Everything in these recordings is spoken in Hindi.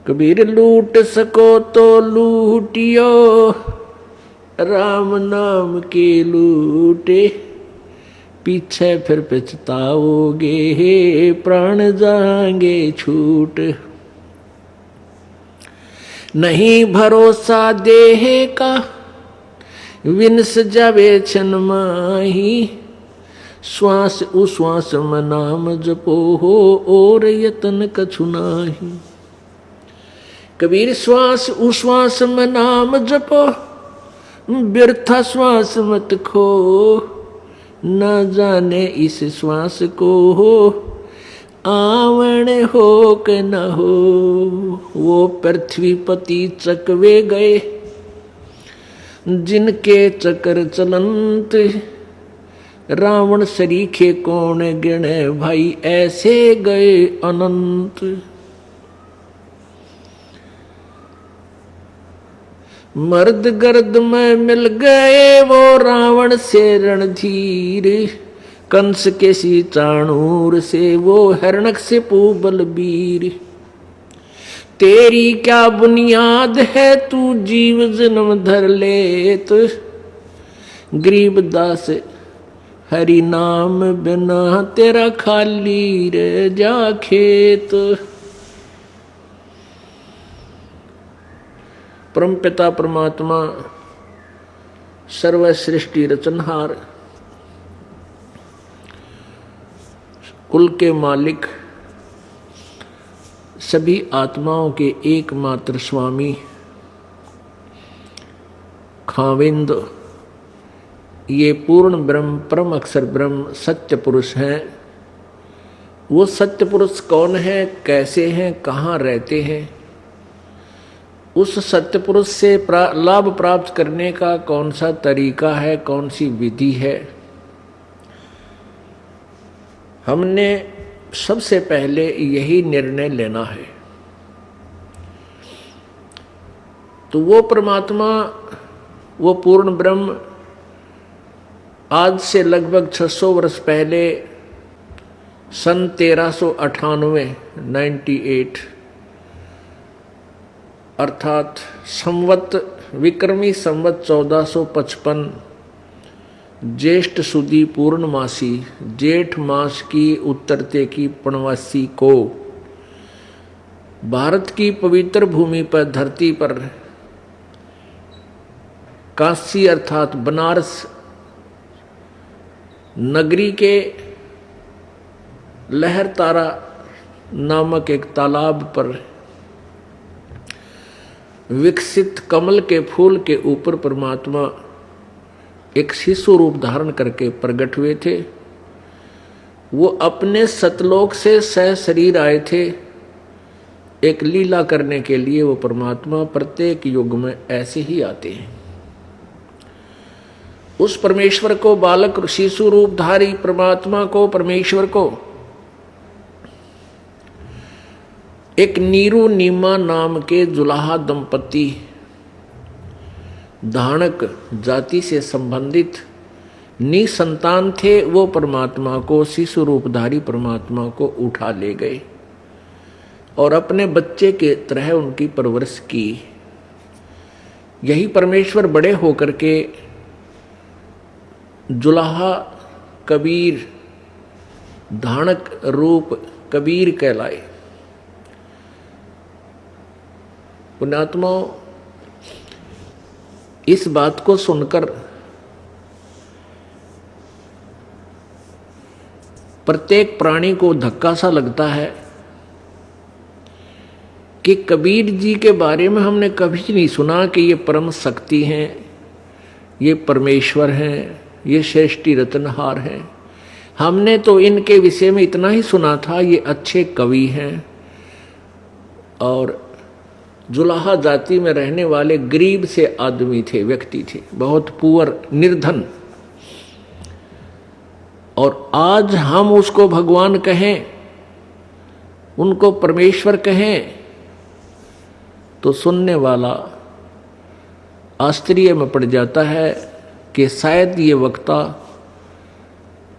कबीर लूट सको तो लूटियो, राम नाम के लूटे, पीछे फिर पछताओगे, प्राण जाएंगे छूट। नहीं भरोसा देह का, विनस जावे छन माही, श्वास उश्वास में नाम जपो हो, और यतन कछु नाही। कबीर श्वास उश्वास में नाम जपो, व्यर्था श्वास मत खो, न जाने इस श्वास को हो, आवण हो के न हो। वो पृथ्वीपति चकवे गए, जिनके चक्र चलंत, रावण सरीखे कौन गिणे, भाई ऐसे गए अनंत। मर्द गर्द में मिल गए वो रावण से रणधीर, कंस के सी चाणूर से वो हिरण्यक से बलबीर। तेरी क्या बुनियाद है तू जीव जन्म धर लेत, गरीबदास हरि नाम बिना तेरा खाली रह जा खेत। परम पिता परमात्मा सर्व सृष्टि रचनहार, कुल के मालिक, सभी आत्माओं के एकमात्र स्वामी, खाविंद, ये पूर्ण ब्रह्म परम अक्षर ब्रह्म सत्य पुरुष हैं। वो सत्य पुरुष कौन है, कैसे हैं, कहाँ रहते हैं? उस सत्य पुरुष से लाभ प्राप्त करने का कौन सा तरीका है, कौन सी विधि है? हमने सबसे पहले यही निर्णय लेना है। तो वो परमात्मा, वो पूर्ण ब्रह्म आज से लगभग 600 वर्ष पहले सन 1398 98 अर्थात संवत विक्रमी संवत 1455 ज्येष्ठ सुदी पूर्णमासी जेठ मास की उत्तरते की पूर्णवासी को भारत की पवित्र भूमि पर धरती पर काशी अर्थात बनारस नगरी के लहर तारा नामक एक तालाब पर विकसित कमल के फूल के ऊपर परमात्मा एक शिशु रूप धारण करके प्रकट हुए थे। वो अपने सतलोक से सह शरीर आए थे एक लीला करने के लिए। वो परमात्मा प्रत्येक युग में ऐसे ही आते हैं। उस परमेश्वर को, बालक शिशु रूपधारी परमात्मा को, परमेश्वर को एक नीरू नीमा नाम के जुलाहा दंपति धानक जाति से संबंधित निसंतान थे। वो परमात्मा को, शिशु रूपधारी परमात्मा को उठा ले गए और अपने बच्चे के तरह उनकी परवरिश की। यही परमेश्वर बड़े होकर के जुलाहा कबीर धानक रूप कबीर कहलाए। पुण्यात्माओं, इस बात को सुनकर प्रत्येक प्राणी को धक्का सा लगता है कि कबीर जी के बारे में हमने कभी नहीं सुना कि ये परम शक्ति हैं, ये परमेश्वर हैं, ये श्रेष्ठी रतनहार हैं। हमने तो इनके विषय में इतना ही सुना था, ये अच्छे कवि हैं और जुलाहा जाति में रहने वाले गरीब से आदमी थे, व्यक्ति थे, बहुत पुअर, निर्धन। और आज हम उसको भगवान कहें, उनको परमेश्वर कहें, तो सुनने वाला आश्चर्य में पड़ जाता है कि शायद ये वक्ता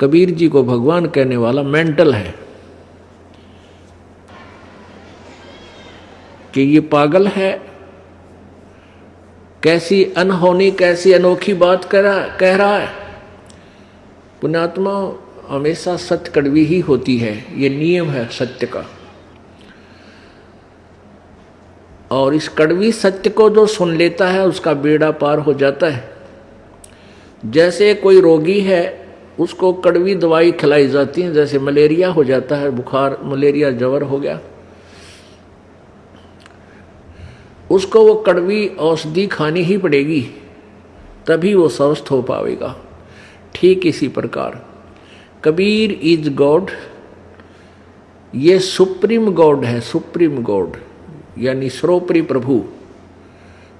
कबीर जी को भगवान कहने वाला मेंटल है। कि ये पागल है, कैसी अनहोनी कैसी अनोखी बात कह रहा है। पुण्यात्मा, हमेशा सत्य कड़वी ही होती है, ये नियम है सत्य का। और इस कड़वी सत्य को जो सुन लेता है उसका बेड़ा पार हो जाता है। जैसे कोई रोगी है, उसको कड़वी दवाई खिलाई जाती है, जैसे मलेरिया हो जाता है, बुखार, मलेरिया ज्वर हो गया, उसको वो कड़वी औषधि खानी ही पड़ेगी, तभी वो स्वस्थ हो पाएगा। ठीक इसी प्रकार कबीर इज गॉड, ये सुप्रीम गॉड है, सुप्रीम गॉड यानी सर्वोपरि प्रभु।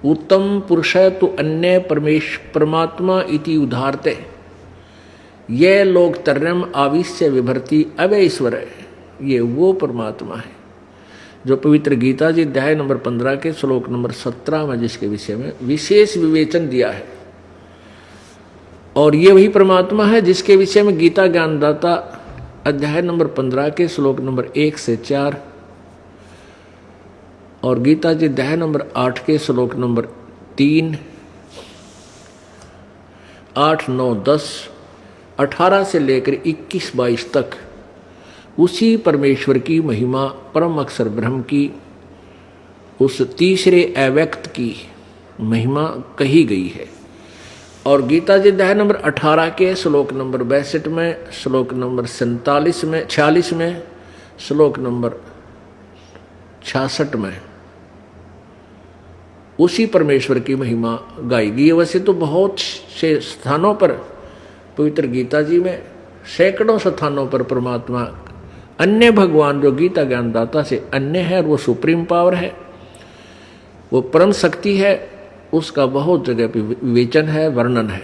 उत्तम पुरुष तो अन्य परमात्मा इति उदाहरते, ये लोग तर्यम आविश्य विभर्ति अवय ईश्वर है, ये वो परमात्मा है जो पवित्र गीता जी अध्याय नंबर 15 के श्लोक नंबर 17 में जिसके विषय में विशेष विवेचन दिया है। और ये वही परमात्मा है जिसके विषय में गीता ज्ञानदाता अध्याय नंबर 15 के श्लोक नंबर 1 से 4 और गीता जी अध्याय नंबर 8 के श्लोक नंबर 3, 8, 9, 10, 18 से लेकर 21, 22 तक उसी परमेश्वर की महिमा, परम अक्षर ब्रह्म की, उस तीसरे अव्यक्त की महिमा कही गई है। और गीता जी अध्याय नंबर 18 के श्लोक नंबर 62 में, श्लोक नंबर 47 में, 46 में, श्लोक नंबर 66 में उसी परमेश्वर की महिमा गाई गई है। वैसे तो बहुत से स्थानों पर पवित्र गीता जी में सैकड़ों स्थानों पर परमात्मा अन्य भगवान जो गीता ज्ञानदाता से अन्य है, और वो सुप्रीम पावर है, वो परम शक्ति है, उसका बहुत जगह पे विवेचन है, वर्णन है।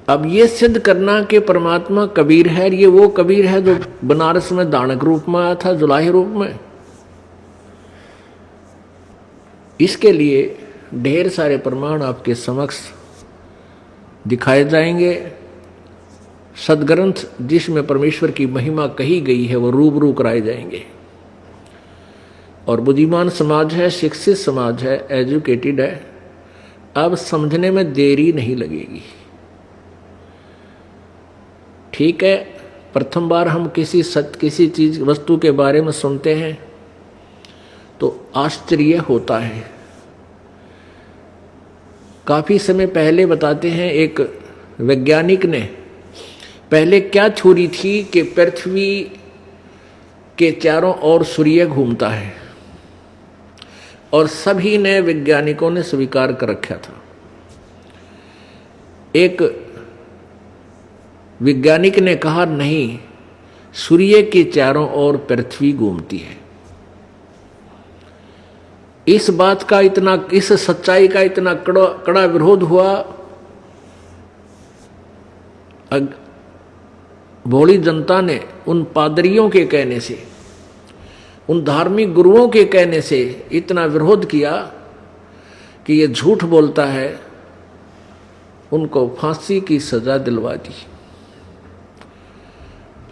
अब ये सिद्ध करना कि परमात्मा कबीर है, ये वो कबीर है जो बनारस में दानक रूप में आया था, जुलाही रूप में, इसके लिए ढेर सारे प्रमाण आपके समक्ष दिखाए जाएंगे। सदग्रंथ जिसमें परमेश्वर की महिमा कही गई है वो रूबरू कराए जाएंगे। और बुद्धिमान समाज है, शिक्षित समाज है, एजुकेटेड है, अब समझने में देरी नहीं लगेगी। ठीक है, प्रथम बार हम किसी चीज वस्तु के बारे में सुनते हैं तो आश्चर्य होता है। काफी समय पहले बताते हैं, एक वैज्ञानिक ने पहले क्या थ्योरी थी कि पृथ्वी के चारों ओर सूर्य घूमता है, और सभी ने वैज्ञानिकों ने स्वीकार कर रखा था। एक वैज्ञानिक ने कहा नहीं, सूर्य के चारों ओर पृथ्वी घूमती है। इस बात का इतना, इस सच्चाई का इतना कड़ा विरोध हुआ। भोली जनता ने उन पादरियों के कहने से, उन धार्मिक गुरुओं के कहने से इतना विरोध किया कि ये झूठ बोलता है, उनको फांसी की सजा दिलवा दी।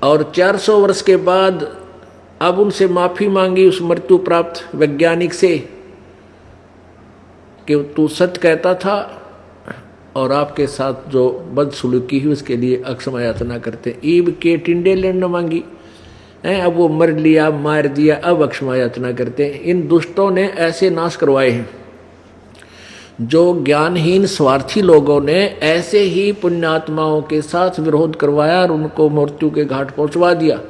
और 400 वर्ष के बाद अब उनसे माफी मांगी उस मृत्यु प्राप्त वैज्ञानिक से कि तू सत्य कहता था और आपके साथ जो बदसलूकी हुई उसके लिए अक्षमा याचना करते। ईब के टिंडे लेने मांगी, अब वो मर लिया, मार दिया, अब अक्षमा याचना करते। इन दुष्टों ने ऐसे नाश करवाए हैं। जो ज्ञानहीन स्वार्थी लोगों ने ऐसे ही पुण्यात्माओं के साथ विरोध करवाया और उनको मृत्यु के घाट पहुंचवा दिया।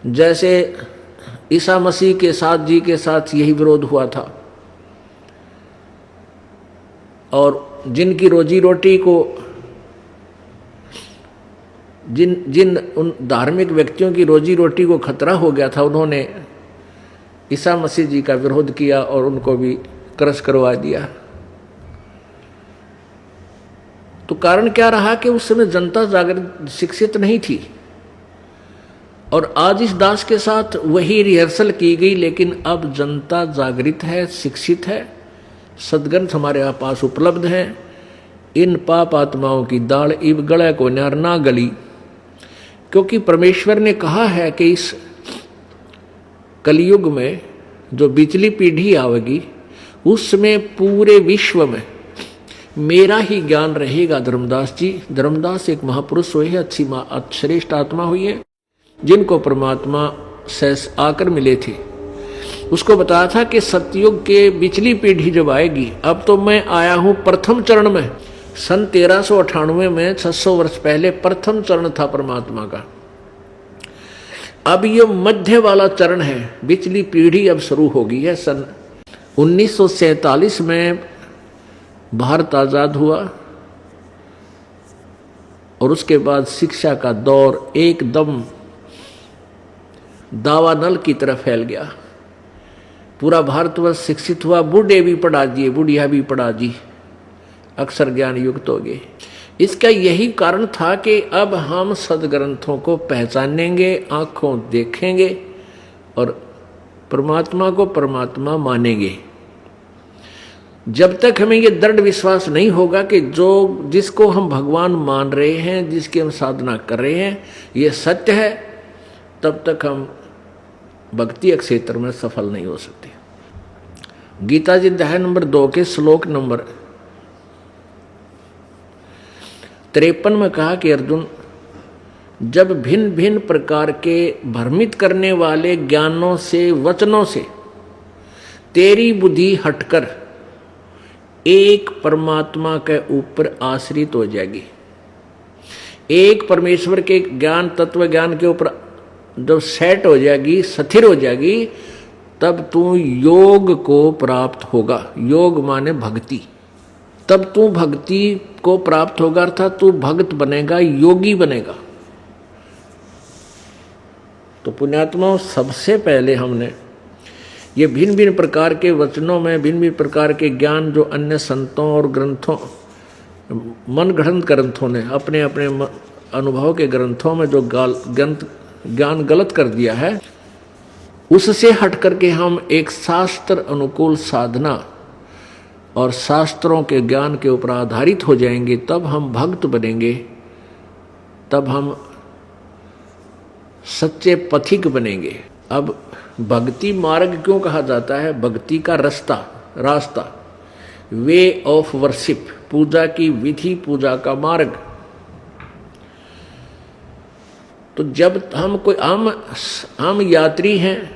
जैसे ईसा मसीह के साथ जी के साथ यही विरोध हुआ था। और जिनकी रोजी रोटी को, जिन उन धार्मिक व्यक्तियों की रोजी रोटी को खतरा हो गया था, उन्होंने ईसा मसीह जी का विरोध किया और उनको भी क्रश करवा दिया। तो कारण क्या रहा कि उस समय जनता जागृत, शिक्षित नहीं थी। और आज इस दास के साथ वही रिहर्सल की गई, लेकिन अब जनता जागृत है, शिक्षित है, सदग्रंथ हमारे पास उपलब्ध हैं। इन पाप आत्माओं की दाढ़ इब गले को न्यार ना गली, क्योंकि परमेश्वर ने कहा है कि इस कलयुग में जो बिचली पीढ़ी आवेगी उसमें पूरे विश्व में मेरा ही ज्ञान रहेगा। धर्मदास जी, धर्मदास एक महापुरुष हुए हैं, अच्छी श्रेष्ठ आत्मा हुई है, जिनको परमात्मा से आकर मिले थे। उसको बताया था कि सतयुग के बिचली पीढ़ी जब आएगी, अब तो मैं आया हूं प्रथम चरण में। सन 1398 में 600 वर्ष पहले प्रथम चरण था परमात्मा का। अब ये मध्य वाला चरण है, बिचली पीढ़ी अब शुरू हो गई है। सन 1947 में भारत आजाद हुआ और उसके बाद शिक्षा का दौर एकदम दावानल की तरफ फैल गया। पूरा भारतवर्ष शिक्षित हुआ, बूढ़े भी पढ़ा दिए, बुढ़िया भी पढ़ा दी, अक्षर ज्ञान युक्त हो गए। इसका यही कारण था कि अब हम सदग्रंथों को पहचानेंगे, आंखों देखेंगे और परमात्मा को परमात्मा मानेंगे। जब तक हमें ये दृढ़ विश्वास नहीं होगा कि जो जिसको हम भगवान मान रहे हैं, जिसकी हम साधना कर रहे हैं, ये सत्य है, तब तक हम भक्ति क्षेत्र में सफल नहीं हो सकते। गीता जी अध्याय नंबर 2 के श्लोक नंबर 53 में कहा कि अर्जुन, जब भिन्न भिन्न प्रकार के भ्रमित करने वाले ज्ञानों से, वचनों से तेरी बुद्धि हटकर एक परमात्मा के ऊपर आश्रित हो जाएगी, एक परमेश्वर के ज्ञान, तत्व ज्ञान के ऊपर जब सेट हो जाएगी, स्थिर हो जाएगी, तब तू योग को प्राप्त होगा। योग माने भक्ति। तब तू भक्ति को प्राप्त होगा, अर्थात तू भक्त बनेगा, योगी बनेगा। तो पुण्यात्माओं, सबसे पहले हमने ये भिन्न भिन्न प्रकार के वचनों में, भिन्न भिन्न प्रकार के ज्ञान जो अन्य संतों और ग्रंथों, मन गढ़ंत ग्रंथों ने अपने अपने अनुभव के ग्रंथों में जो ज्ञान गलत कर दिया है, उससे हट करके हम एक शास्त्र अनुकूल साधना और शास्त्रों के ज्ञान के ऊपर आधारित हो जाएंगे, तब हम भक्त बनेंगे, तब हम सच्चे पथिक बनेंगे। अब भक्ति मार्ग क्यों कहा जाता है? भक्ति का रास्ता, वे ऑफ वर्शिप, पूजा की विधि, पूजा का मार्ग। तो जब हम कोई आम यात्री हैं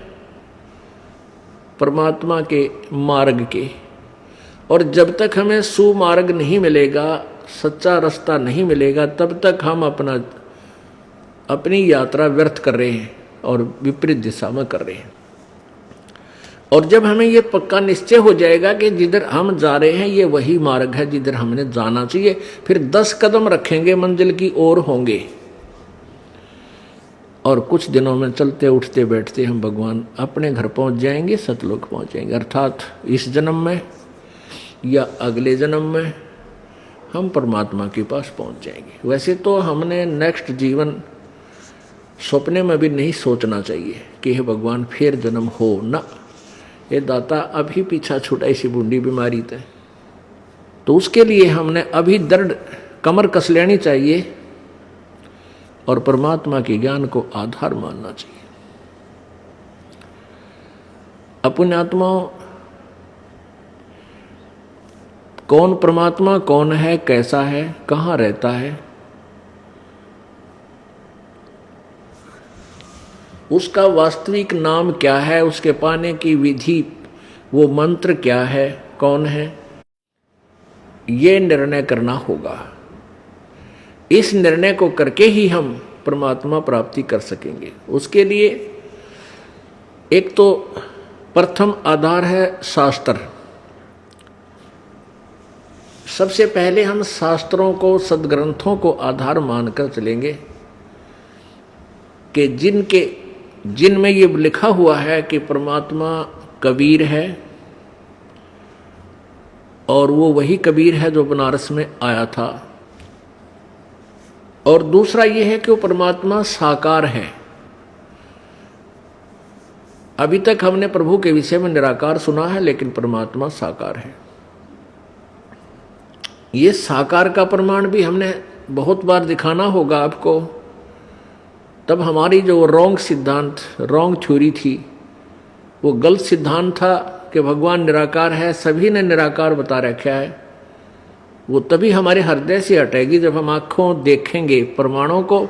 परमात्मा के मार्ग के, और जब तक हमें सुमार्ग नहीं मिलेगा, सच्चा रास्ता नहीं मिलेगा, तब तक हम अपनी यात्रा व्यर्थ कर रहे हैं और विपरीत दिशा में कर रहे हैं। और जब हमें ये पक्का निश्चय हो जाएगा कि जिधर हम जा रहे हैं ये वही मार्ग है जिधर हमने जाना चाहिए, फिर 10 कदम रखेंगे, मंजिल की ओर होंगे, और कुछ दिनों में चलते उठते बैठते हम भगवान अपने घर पहुंच जाएंगे, सतलोक पहुंच जाएंगे। अर्थात इस जन्म में या अगले जन्म में हम परमात्मा के पास पहुंच जाएंगे। वैसे तो हमने नेक्स्ट जीवन सपने में भी नहीं सोचना चाहिए कि हे भगवान फिर जन्म हो ना, ये दाता अभी पीछा छूटा इसी बूंदी बीमारी थे। तो उसके लिए हमने अभी दृढ़ कमर कस लेनी चाहिए और परमात्मा के ज्ञान को आधार मानना चाहिए। अपने आत्माओं, कौन परमात्मा कौन है, कैसा है, कहाँ रहता है, उसका वास्तविक नाम क्या है, उसके पाने की विधि, वो मंत्र क्या है, कौन है, ये निर्णय करना होगा। इस निर्णय को करके ही हम परमात्मा प्राप्ति कर सकेंगे। उसके लिए एक तो प्रथम आधार है शास्त्र। सबसे पहले हम शास्त्रों को, सदग्रंथों को आधार मानकर चलेंगे कि जिनमें ये लिखा हुआ है कि परमात्मा कबीर है, और वो वही कबीर है जो बनारस में आया था। और दूसरा ये है कि वो परमात्मा साकार है। अभी तक हमने प्रभु के विषय में निराकार सुना है, लेकिन परमात्मा साकार है। ये साकार का प्रमाण भी हमने बहुत बार दिखाना होगा आपको। तब हमारी जो रॉन्ग सिद्धांत, रॉन्ग थ्योरी थी, वो गलत सिद्धांत था कि भगवान निराकार है, सभी ने निराकार बता रखा है, वो तभी हमारे हृदय से हटेगी जब हम आँखों देखेंगे प्रमाणों को,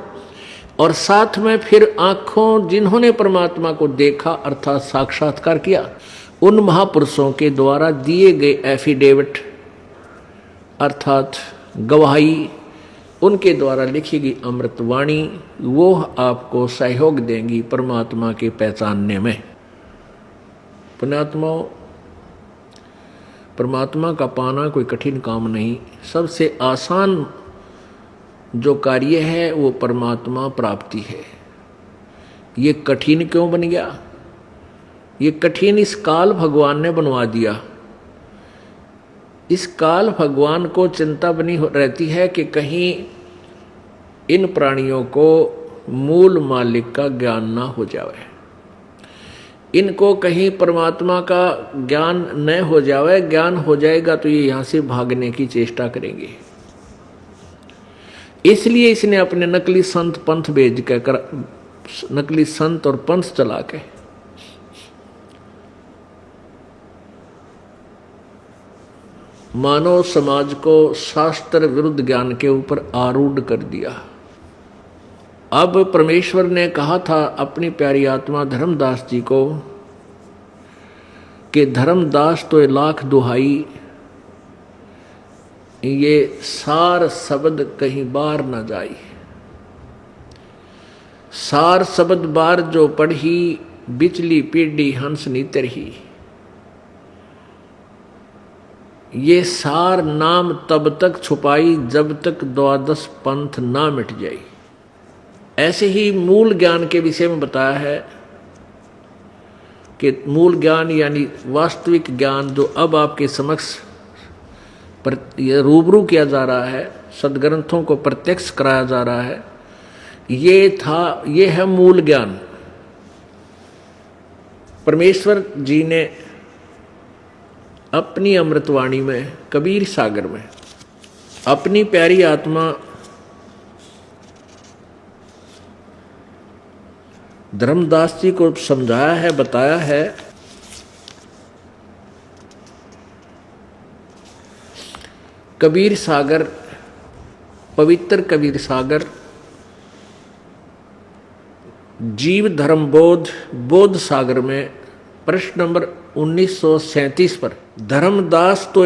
और साथ में फिर आँखों जिन्होंने परमात्मा को देखा अर्थात साक्षात्कार किया, उन महापुरुषों के द्वारा दिए गए एफिडेविट अर्थात गवाही, उनके द्वारा लिखी गई अमृतवाणी, वो आपको सहयोग देंगी परमात्मा के पहचानने में। पुण्यात्माओं, परमात्मा का पाना कोई कठिन काम नहीं, सबसे आसान जो कार्य है वो परमात्मा प्राप्ति है। ये कठिन क्यों बन गया? ये कठिन इस काल भगवान ने बनवा दिया। इस काल भगवान को चिंता बनी रहती है कि कहीं इन प्राणियों को मूल मालिक का ज्ञान ना हो जाए, इनको कहीं परमात्मा का ज्ञान न हो जाए। ज्ञान हो जाएगा तो ये यहाँ से भागने की चेष्टा करेंगे। इसलिए इसने अपने नकली संत पंथ भेज कर, नकली संत और पंथ चला के मानव समाज को शास्त्र विरुद्ध ज्ञान के ऊपर आरूढ़ कर दिया। अब परमेश्वर ने कहा था अपनी प्यारी आत्मा धर्मदास जी को कि धर्मदास तो लाख दुहाई, ये सार शब्द कहीं बार न जाई। सार शब्द बार जो पढ़ी, बिचली पीढ़ी हंस नीतर ही। ये सार नाम तब तक छुपाई जब तक द्वादश पंथ ना मिट जाए। ऐसे ही मूल ज्ञान के विषय में बताया है कि मूल ज्ञान यानी वास्तविक ज्ञान जो अब आपके समक्ष ये रूबरू किया जा रहा है, सदग्रंथों को प्रत्यक्ष कराया जा रहा है, ये है मूल ज्ञान। परमेश्वर जी ने अपनी अमृतवाणी में, कबीर सागर में अपनी प्यारी आत्मा धर्मदास जी को समझाया है, बताया है। कबीर सागर, पवित्र कबीर सागर, जीव धर्म बोध, बोध सागर में प्रश्न नंबर 1937 पर धर्मदास तो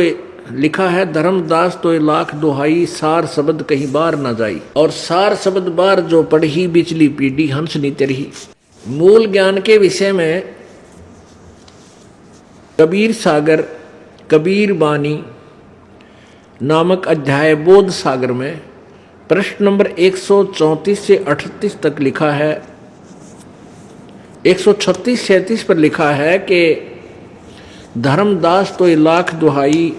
लिखा है, धर्मदास तो लाख दुहाई, सार शब्द कहीं बार ना जाई। और सार शब्द बार जो पढ़ी, बिचली पीढ़ी हंस नीतर ही। मूल ज्ञान के विषय में कबीर सागर, कबीर बानी नामक अध्याय बोध सागर में प्रश्न नंबर 134 से 38 तक लिखा है, 136-37 पर लिखा है कि धर्मदास तो लाख दुहाई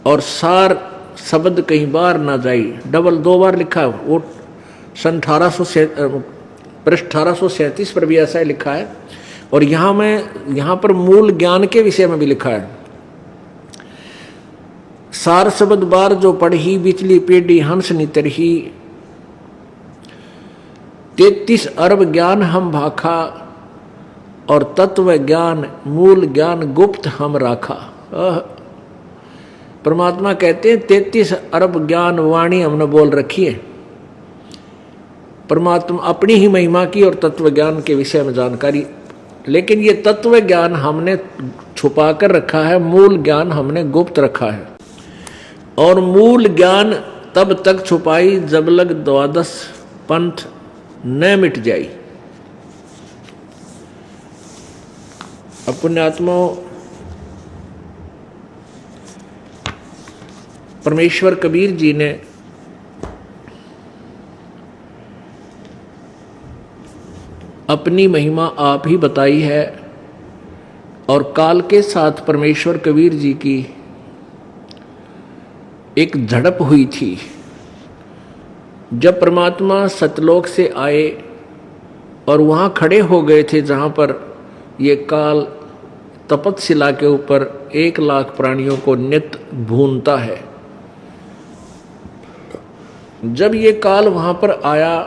और सार शब्द कहीं बार ना जाई। डबल 2 बार लिखा है। वो सन 1837 पर भी ऐसा ही लिखा है। और यहाँ पर मूल ज्ञान के विषय में भी लिखा है, सार शब्द बार जो पढ़ी, बिचली पीढ़ी हंस नीतर ही। 33 अरब ज्ञान हम भाखा और तत्व ज्ञान मूल ज्ञान गुप्त हम राखा। परमात्मा कहते हैं 33 अरब ज्ञान वाणी हमने बोल रखी है। परमात्मा अपनी ही महिमा की और तत्व ज्ञान के विषय में जानकारी, लेकिन ये तत्व ज्ञान हमने छुपा कर रखा है, मूल ज्ञान हमने गुप्त रखा है। और मूल ज्ञान तब तक छुपाई जब लग द्वादश पंथ न मिट जाई। अब पुण्यात्माओं, परमेश्वर कबीर जी ने अपनी महिमा आप ही बताई है। और काल के साथ परमेश्वर कबीर जी की एक झड़प हुई थी। जब परमात्मा सतलोक से आए और वहाँ खड़े हो गए थे जहाँ पर ये काल तपतशिला के ऊपर 1 लाख प्राणियों को नित्य भूनता है। जब ये काल वहां पर आया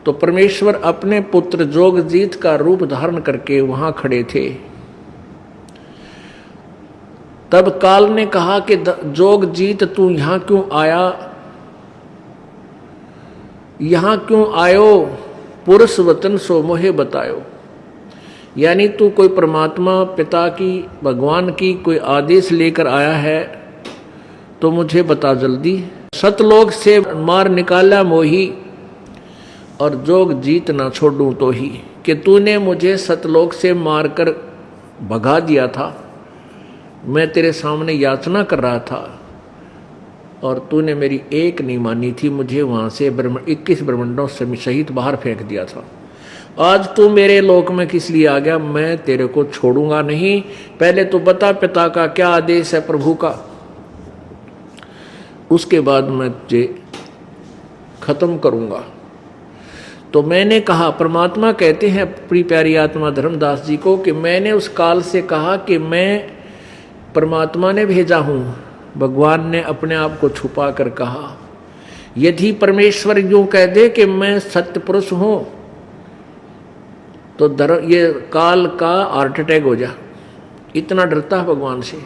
तो परमेश्वर अपने पुत्र जोगजीत का रूप धारण करके वहां खड़े थे। तब काल ने कहा कि जोगजीत तू यहां क्यों आया, यहां क्यों आयो, पुरुष वतन सो मोहे बतायो। यानी तू कोई परमात्मा पिता की भगवान की कोई आदेश लेकर आया है तो मुझे बता जल्दी। सतलोक से मार निकाला मोही और जोग जीत ना छोड़ूं तो ही, कि तूने मुझे सतलोक से मारकर भगा दिया था। मैं तेरे सामने याचना कर रहा था और तूने मेरी एक नहीं मानी थी, मुझे वहां से 21 ब्रह्मंडों सहित बाहर फेंक दिया था। आज तू मेरे लोक में किस लिए आ गया, मैं तेरे को छोड़ूंगा नहीं। पहले तो बता पिता का क्या आदेश है प्रभु का, उसके बाद मैं तुझे खत्म करूंगा। तो मैंने कहा, परमात्मा कहते हैं अपनी प्यारी आत्मा धर्मदास जी को कि मैंने उस काल से कहा कि मैं परमात्मा ने भेजा हूं। भगवान ने अपने आप को छुपा कर कहा, यदि परमेश्वर यूं कह दे कि मैं सत्य पुरुष हूं तो ये काल का हार्ट अटैक हो जा, इतना डरता है भगवान से।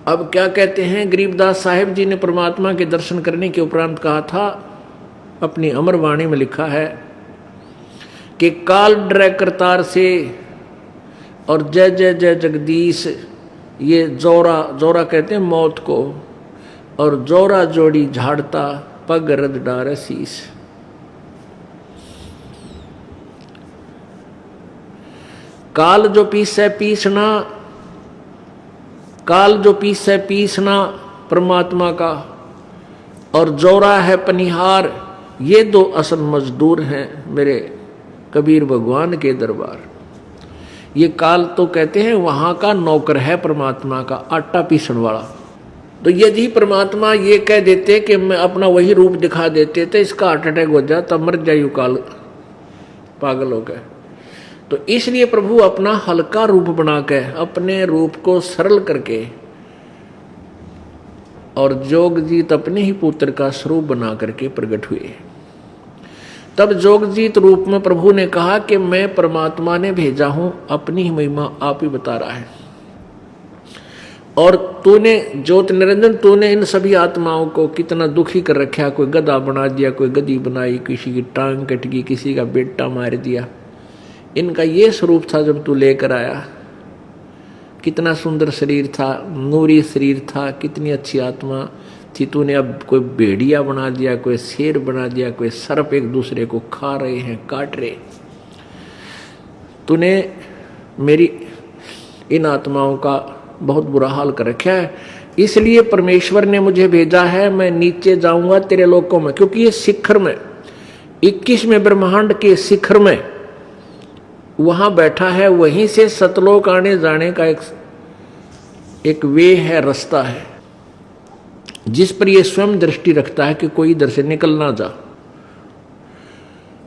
अब क्या कहते हैं, गरीबदास साहिब जी ने परमात्मा के दर्शन करने के उपरांत कहा था, अपनी अमर वाणी में लिखा है कि काल डरे करतार से और जय जय जय जगदीश, ये जोरा जोरा कहते हैं मौत को, और जोरा जोड़ी झाड़ता पग रद डारे शीस। काल जो पीसे पीसना, काल जो पीसे पीसना परमात्मा का, और जोरा है पनिहार, ये दो असल मजदूर हैं मेरे कबीर भगवान के दरबार। ये काल तो कहते हैं वहां का नौकर है परमात्मा का, आटा पीसने वाला। तो यदि परमात्मा ये कह देते कि मैं अपना वही रूप दिखा देते तो इसका हार्ट अटैक हो जाता, मर जायु काल, पागल हो गए। तो इसलिए प्रभु अपना हल्का रूप बना के, अपने रूप को सरल करके, और जोगजीत अपने ही पुत्र का स्वरूप बना करके प्रकट हुए। तब जोगजीत रूप में प्रभु ने कहा कि मैं परमात्मा ने भेजा हूं, अपनी ही महिमा आप ही बता रहा है। और तूने ज्योत निरंजन, तूने इन सभी आत्माओं को कितना दुखी कर रखा, कोई गधा बना दिया, कोई गधी बनाई, किसी की टांग कट गई, किसी का बेटा मार दिया। इनका ये स्वरूप था जब तू लेकर आया, कितना सुंदर शरीर था, नूरी शरीर था, कितनी अच्छी आत्मा थी। तूने अब कोई भेड़िया बना दिया, कोई शेर बना दिया, कोई सर्प एक दूसरे को खा रहे हैं, काट रहे। तूने मेरी इन आत्माओं का बहुत बुरा हाल कर रखा है, इसलिए परमेश्वर ने मुझे भेजा है। मैं नीचे जाऊंगा तेरे लोकों में, क्योंकि ये शिखर में 21वें ब्रह्मांड के शिखर में वहां बैठा है, वहीं से सतलोक आने जाने का एक वे है, रास्ता है, जिस पर यह स्वयं दृष्टि रखता है कि कोई इधर से निकल ना जा।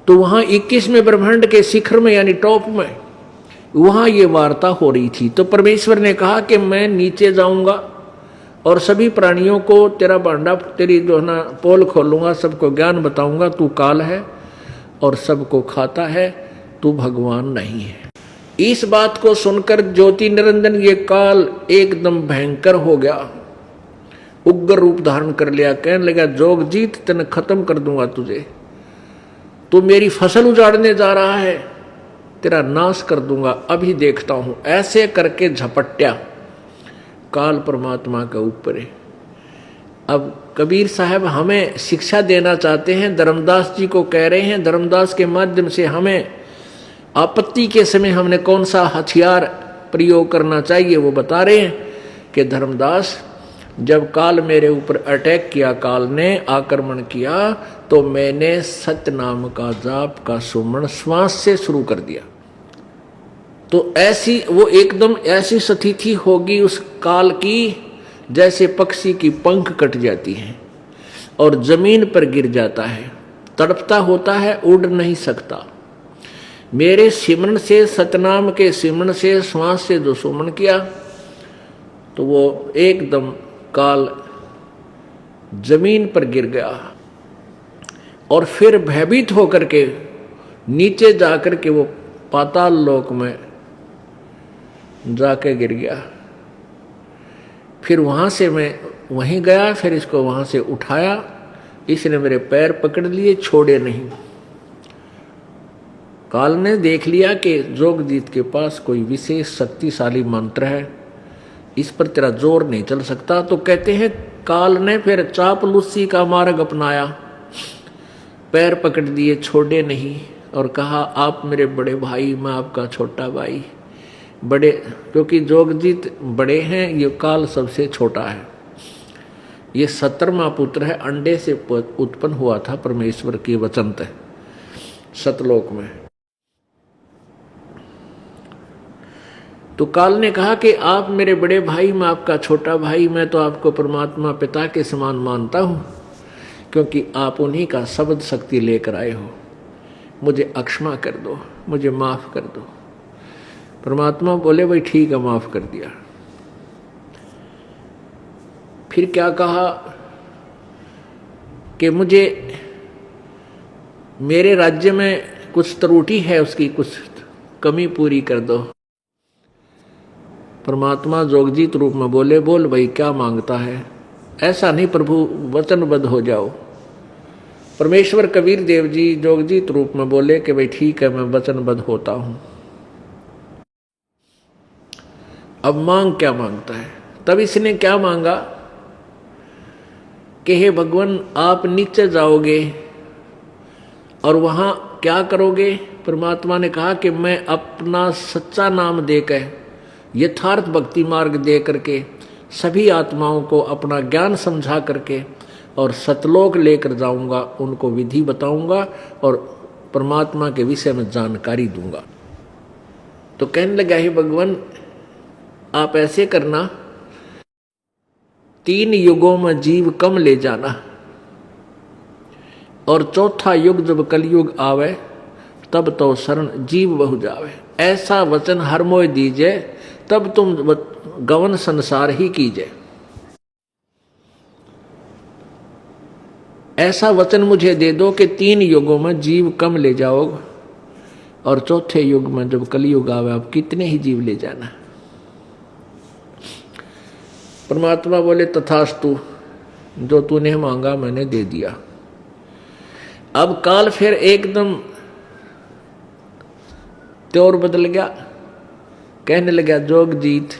तो वहां 21वें ब्रह्मांड के शिखर में यानी टॉप में वहां ये वार्ता हो रही थी। तो परमेश्वर ने कहा कि मैं नीचे जाऊंगा और सभी प्राणियों को तेरा भांडा, तेरी जो है ना पोल खोलूंगा, सबको ज्ञान बताऊंगा, तू काल है और सबको खाता है, तू भगवान नहीं है। इस बात को सुनकर ज्योति निरंजन ये काल एकदम भयंकर हो गया, उग्र रूप धारण कर लिया। कहने लगा, जोगजीत तेने खत्म कर दूंगा तुझे, तू मेरी फसल उजाड़ने जा रहा है, तेरा नाश कर दूंगा, अभी देखता हूं। ऐसे करके झपट्या काल परमात्मा के ऊपर है। अब कबीर साहब हमें शिक्षा देना चाहते हैं, धर्मदास जी को कह रहे हैं, धर्मदास के माध्यम से हमें आपत्ति के समय हमने कौन सा हथियार प्रयोग करना चाहिए वो बता रहे हैं कि धर्मदास, जब काल मेरे ऊपर अटैक किया, काल ने आक्रमण किया, तो मैंने सत्य नाम का जाप का सुमरण श्वास से शुरू कर दिया। तो ऐसी वो एकदम ऐसी स्थिति होगी उस काल की जैसे पक्षी की पंख कट जाती है और जमीन पर गिर जाता है, तड़पता होता है, उड़ नहीं सकता। मेरे सिमरण से, सतनाम के सिमरण से, श्वास से जो सुमरण किया, तो वो एकदम काल जमीन पर गिर गया और फिर भयभीत होकर के नीचे जाकर के वो पाताल लोक में जाके गिर गया। फिर वहां से मैं वहीं गया, फिर इसको वहां से उठाया, इसने मेरे पैर पकड़ लिए, छोड़े नहीं। काल ने देख लिया कि जोगजीत के पास कोई विशेष शक्तिशाली मंत्र है, इस पर तेरा जोर नहीं चल सकता। तो कहते हैं काल ने फिर चापलूसी का मार्ग अपनाया, पैर पकड़ दिए, छोड़े नहीं, और कहा आप मेरे बड़े भाई, मैं आपका छोटा भाई। बड़े, क्योंकि जोगजीत बड़े हैं, ये काल सबसे छोटा है। ये 17वां पुत्र है, अंडे से उत्पन्न हुआ था परमेश्वर की वचन तय सतलोक में। तो काल ने कहा कि आप मेरे बड़े भाई, मैं आपका छोटा भाई, मैं तो आपको परमात्मा पिता के समान मानता हूं, क्योंकि आप उन्हीं का शब्द शक्ति लेकर आए हो। मुझे अक्षमा कर दो, मुझे माफ कर दो। परमात्मा बोले भाई ठीक है, माफ कर दिया। फिर क्या कहा कि मुझे मेरे राज्य में कुछ त्रुटि है, उसकी कुछ कमी पूरी कर दो। परमात्मा जोगजीत रूप में बोले बोल भाई क्या मांगता है। ऐसा नहीं प्रभु, वचनबद्ध हो जाओ। परमेश्वर कबीर देव जी जोगजीत रूप में बोले कि भाई ठीक है, मैं वचनबद्ध होता हूं। अब मांग क्या मांगता है। तब इसने क्या मांगा कि हे भगवान आप नीचे जाओगे और वहां क्या करोगे। परमात्मा ने कहा कि मैं अपना सच्चा नाम देकर, यथार्थ भक्ति मार्ग दे करके सभी आत्माओं को अपना ज्ञान समझा करके और सतलोक लेकर जाऊंगा, उनको विधि बताऊंगा और परमात्मा के विषय में जानकारी दूंगा। तो कहने लगा हे भगवान आप ऐसे करना, 3 युगों में जीव कम ले जाना, और चौथा युग जब कलयुग आवे तब तो शरण जीव बहु जावे। ऐसा वचन हर मोय दीजिए, तब तुम गवन संसार ही कीजिए। ऐसा वचन मुझे दे दो कि 3 युगों में जीव कम ले जाओगे, और चौथे युग में जब कलयुग आवे आप कितने ही जीव ले जाना। परमात्मा बोले तथास्तु, जो तूने मांगा मैंने दे दिया। अब काल फिर एकदम त्योर बदल गया, कहने लगा जोगजीत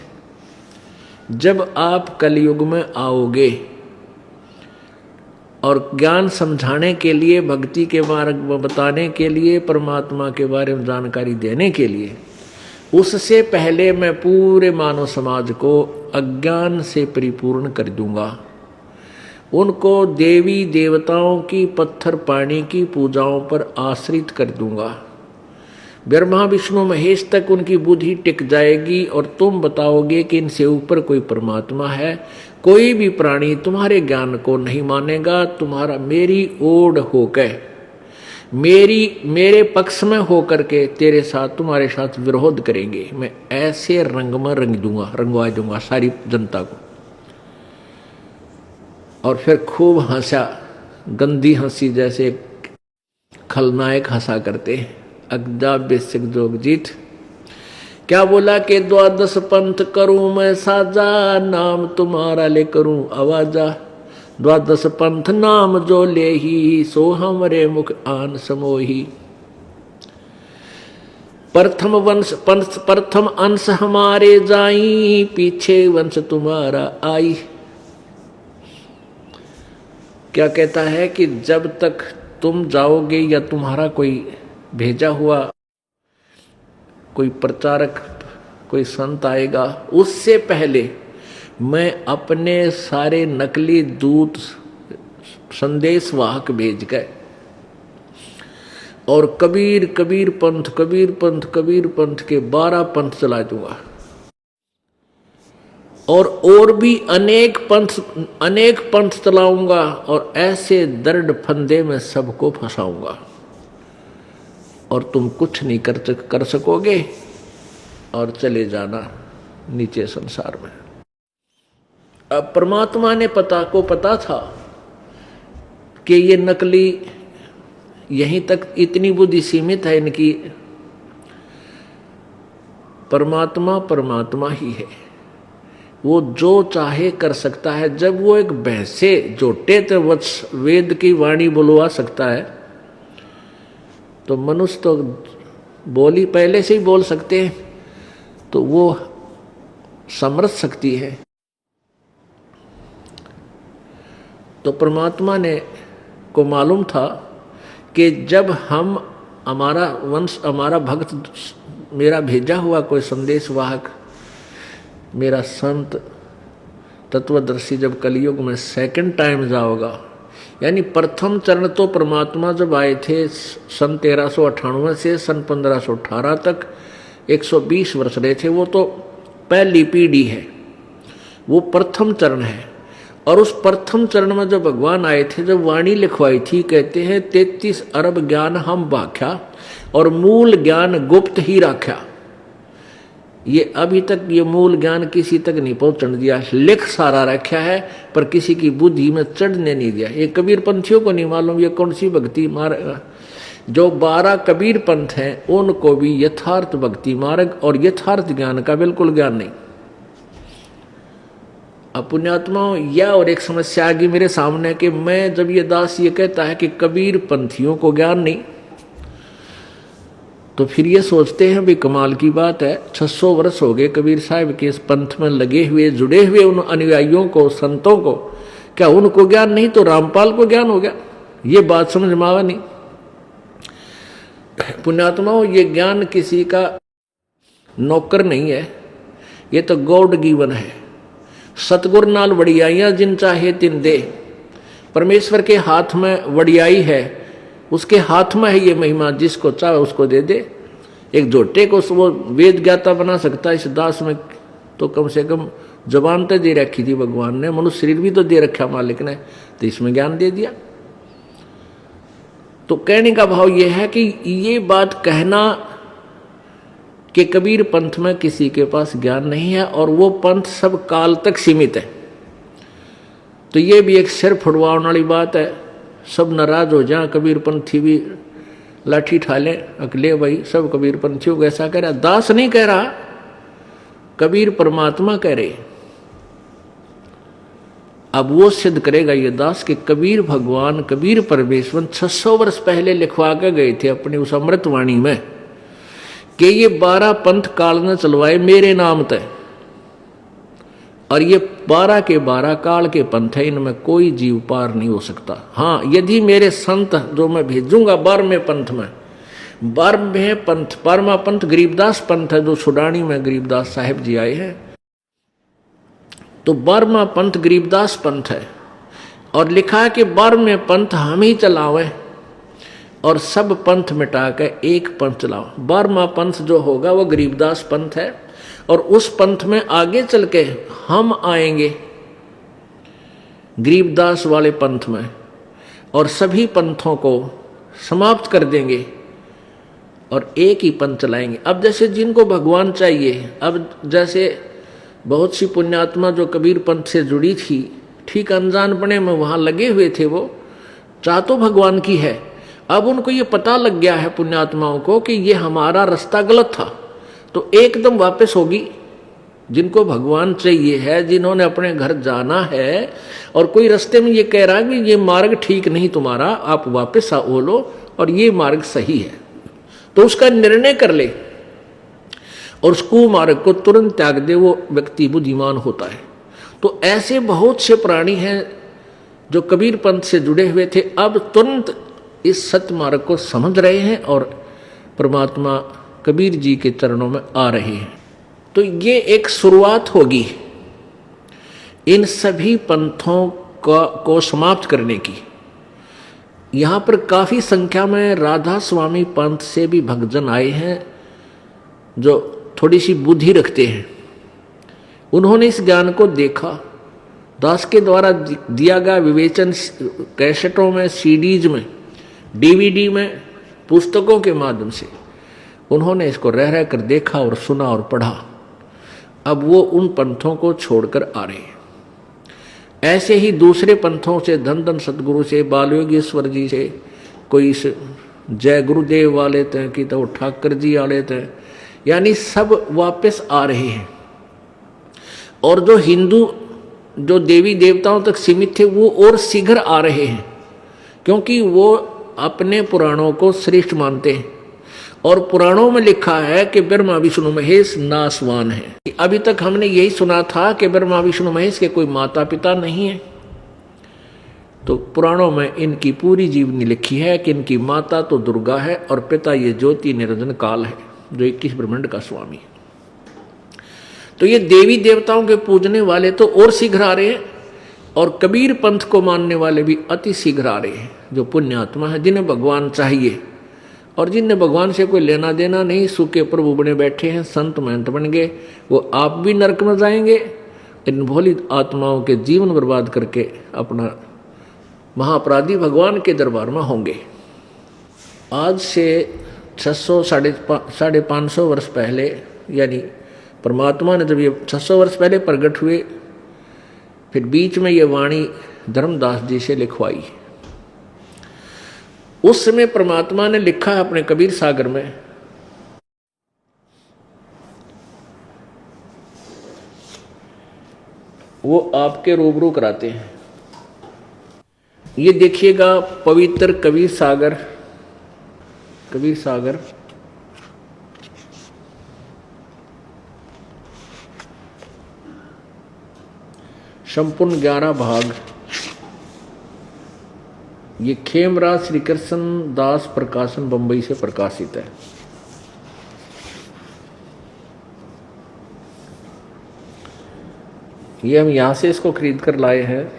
जब आप कलयुग में आओगे और ज्ञान समझाने के लिए, भक्ति के मार्ग में बताने के लिए, परमात्मा के बारे में जानकारी देने के लिए, उससे पहले मैं पूरे मानव समाज को अज्ञान से परिपूर्ण कर दूंगा। उनको देवी देवताओं की, पत्थर पानी की पूजाओं पर आश्रित कर दूंगा। ब्रह्मा विष्णु महेश तक उनकी बुद्धि टिक जाएगी और तुम बताओगे कि इनसे ऊपर कोई परमात्मा है। कोई भी प्राणी तुम्हारे ज्ञान को नहीं मानेगा। तुम्हारा मेरी ओर होकर, मेरे पक्ष में होकर के तेरे साथ, तुम्हारे साथ विरोध करेंगे। मैं ऐसे रंग में रंगवा दूंगा सारी जनता को। और फिर खूब हंसा, गंदी हंसी जैसे खलनायक हंसा करते। अगदा बेसिक जोगजीत क्या बोला कि 12 पंथ करूं मैं साजा, नाम तुम्हारा ले करूं आवाजा। 12 पंथ नाम जो ले ही, सो हमरे मुख आन समोही। प्रथम अंश हमारे जाई, पीछे वंश तुम्हारा आई। क्या कहता है कि जब तक तुम जाओगे या तुम्हारा कोई भेजा हुआ कोई प्रचारक, कोई संत आएगा, उससे पहले मैं अपने सारे नकली दूत संदेश वाहक भेज गए और कबीर पंथ के 12 पंथ चला दूंगा। और भी अनेक पंथ चलाऊंगा और ऐसे दर्द फंदे में सबको फंसाऊंगा और तुम कुछ नहीं कर सकोगे और चले जाना नीचे संसार में। अब परमात्मा ने पता था कि ये नकली, यहीं तक इतनी बुद्धि सीमित है इनकी, परमात्मा परमात्मा ही है, वो जो चाहे कर सकता है। जब वो एक भैंसे जोटे तो वत्स वेद की वाणी बुलवा सकता है, तो मनुष्य तो बोली पहले से ही बोल सकते हैं, तो वो समर्थ शक्ति है। तो परमात्मा ने को मालूम था कि जब हम, हमारा वंश, हमारा भक्त, मेरा भेजा हुआ कोई संदेशवाहक, मेरा संत तत्वदर्शी जब कलयुग में सेकंड टाइम जाओगा, यानी प्रथम चरण तो परमात्मा जब आए थे सन 1398 से सन 1518 तक 120 वर्ष रहे थे, वो तो पहली पीढ़ी है, वो प्रथम चरण है। और उस प्रथम चरण में जब भगवान आए थे, जब वाणी लिखवाई थी, कहते हैं 33 अरब ज्ञान हम बाख्या और मूल ज्ञान गुप्त ही राख्या। ये अभी तक ये मूल ज्ञान किसी तक नहीं पहुंचने दिया, लिख सारा रखा है पर किसी की बुद्धि में चढ़ने नहीं दिया। ये कबीर पंथियों को नहीं मालूम ये कौन सी भक्ति मार्ग, जो 12 कबीर पंथ हैं उनको भी यथार्थ भक्ति मार्ग और यथार्थ ज्ञान का बिल्कुल ज्ञान नहीं। अब पुण्यात्माओं, यह और एक समस्या आ गई मेरे सामने कि मैं जब ये दास ये कहता है कि कबीर पंथियों को ज्ञान नहीं, तो फिर ये सोचते हैं भी कमाल की बात है, 600 वर्ष हो गए कबीर साहब के इस पंथ में लगे हुए, जुड़े हुए उन अनुयायियों को, संतों को, क्या उनको ज्ञान नहीं तो रामपाल को ज्ञान हो गया? ये बात समझ में आवा नहीं। पुण्यात्माओं, ये ज्ञान किसी का नौकर नहीं है, ये तो गॉड गिवन है। सतगुर नाल वड़ियाइयां जिन चाहे तिन दे, परमेश्वर के हाथ में वड़ियाई है, उसके हाथ में है ये महिमा, जिसको चाहे उसको दे दे। एक जोटे को वो वेद ज्ञाता बना सकता है, इस दास में तो कम से कम जबान तो दे रखी थी भगवान ने, मनुष्य शरीर भी तो दे रखा मालिक ने, तो इसमें ज्ञान दे दिया। तो कहने का भाव ये है कि ये बात कहना कि कबीर पंथ में किसी के पास ज्ञान नहीं है और वो पंथ सब काल तक सीमित है, तो ये भी एक सिर फुड़वाने वाली बात है। सब नाराज हो जाए, कबीर पंथी भी लाठी ठाले, अकले भाई सब कबीर पंथियों को ऐसा कह रहा। दास नहीं कह रहा, कबीर परमात्मा कह रहे। अब वो सिद्ध करेगा ये दास कि कबीर भगवान, कबीर परमेश्वर 600 वर्ष पहले लिखवा के गए थे अपनी उस अमृत वाणी में कि ये 12 पंथ काल ने चलवाए मेरे नाम तय, और ये 12 के 12 काल के पंथ है, इनमें कोई जीव पार नहीं हो सकता। हाँ, यदि मेरे संत जो मैं भेजूंगा 12वें पंथ में, 12वें पंथ, 12वां पंथ गरीबदास पंथ है, जो सुडानी में गरीबदास साहिब जी आए हैं, तो 12वां पंथ गरीबदास पंथ है। और लिखा है कि 12वें पंथ हम ही चलावे और सब पंथ मिटा के एक पंथ चलाओ। 12वां पंथ जो होगा वो गरीबदास पंथ है, और उस पंथ में आगे चल के हम आएंगे गरीबदास वाले पंथ में, और सभी पंथों को समाप्त कर देंगे और एक ही पंथ चलाएंगे। अब जैसे जिनको भगवान चाहिए, अब जैसे बहुत सी पुण्यात्मा जो कबीर पंथ से जुड़ी थी, ठीक अनजानपने में वहां लगे हुए थे, वो चाह तो भगवान की है, अब उनको ये पता लग गया है पुण्यात्माओं को कि ये हमारा रास्ता गलत था, तो एकदम वापस होगी। जिनको भगवान चाहिए है, जिन्होंने अपने घर जाना है, और कोई रास्ते में ये कह रहा है कि ये मार्ग ठीक नहीं तुम्हारा, आप वापस आओ लो और ये मार्ग सही है, तो उसका निर्णय कर ले और उस कुमार्ग को तुरंत त्याग दे, वो व्यक्ति बुद्धिमान होता है। तो ऐसे बहुत से प्राणी हैं जो कबीर पंथ से जुड़े हुए थे, अब तुरंत इस सत्य मार्ग को समझ रहे हैं और परमात्मा कबीर जी के चरणों में आ रहे हैं। तो ये एक शुरुआत होगी इन सभी पंथों को समाप्त करने की। यहाँ पर काफी संख्या में राधा स्वामी पंथ से भी भक्तजन आए हैं जो थोड़ी सी बुद्धि रखते हैं। उन्होंने इस ज्ञान को देखा, दास के द्वारा दिया गया विवेचन, कैसेटों में, सीडीज में, डीवीडी में, पुस्तकों के माध्यम से उन्होंने इसको रह रह कर देखा और सुना और पढ़ा। अब वो उन पंथों को छोड़कर आ रहे हैं। ऐसे ही दूसरे पंथों से, धन धन सतगुरु से, बाल योगेश्वर जी से, कोई जय गुरुदेव वाले थे कि तो ठाकर जी वाले थे, यानी सब वापस आ रहे हैं। और जो हिंदू जो देवी देवताओं तक सीमित थे वो और शीघ्र आ रहे हैं, क्योंकि वो अपने पुराणों को श्रेष्ठ मानते हैं। और पुराणों में लिखा है कि ब्रह्मा विष्णु महेश नासवान है। अभी तक हमने यही सुना था कि ब्रह्मा विष्णु महेश के कोई माता पिता नहीं है, तो पुराणों में इनकी पूरी जीवनी लिखी है कि इनकी माता तो दुर्गा है और पिता ये ज्योति निरंजन काल है, जो 21 ब्रह्मांड का स्वामी है। तो ये देवी देवताओं के पूजने वाले तो और शीघ्र आ रहे हैं, और कबीर पंथ को मानने वाले भी अति शीघ्र आ रहे हैं, जो पुण्यात्मा है, जिन्हें भगवान चाहिए और जिन्हें भगवान से कोई लेना देना नहीं, सूखे प्रभु बने बैठे हैं, संत महंत बन गए, वो आप भी नरक में जाएंगे, इन भोली आत्माओं के जीवन बर्बाद करके अपना महाअपराधी भगवान के दरबार में होंगे। आज से 600 साढ़े 500 वर्ष पहले, यानी परमात्मा ने जब ये 600 वर्ष पहले प्रकट हुए, फिर बीच में ये वाणी धर्मदास जी से लिखवाई। उस समय परमात्मा ने लिखा है अपने कबीर सागर में, वो आपके रूबरू कराते हैं। ये देखिएगा पवित्र कबीर सागर, कबीर सागर संपूर्ण 11 भाग, ये खेमराज श्री कृष्ण दास प्रकाशन बंबई से प्रकाशित है। ये हम यहां से इसको खरीद कर लाए हैं।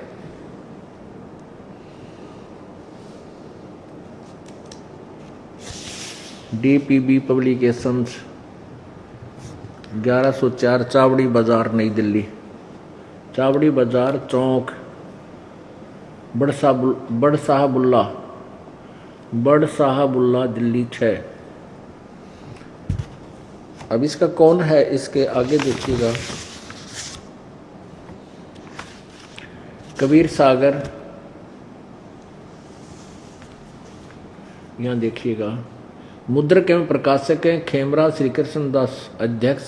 DPB पब्लिकेशंस 1104 चावड़ी बाजार नई दिल्ली, चावड़ी बाजार चौक, बड़ साहबुल्ला दिल्ली 6। अब इसका कौन है, इसके आगे देखिएगा कबीर सागर, यहाँ देखिएगा मुद्रक एवं प्रकाशक हैं खेमराज श्री कृष्ण दास, अध्यक्ष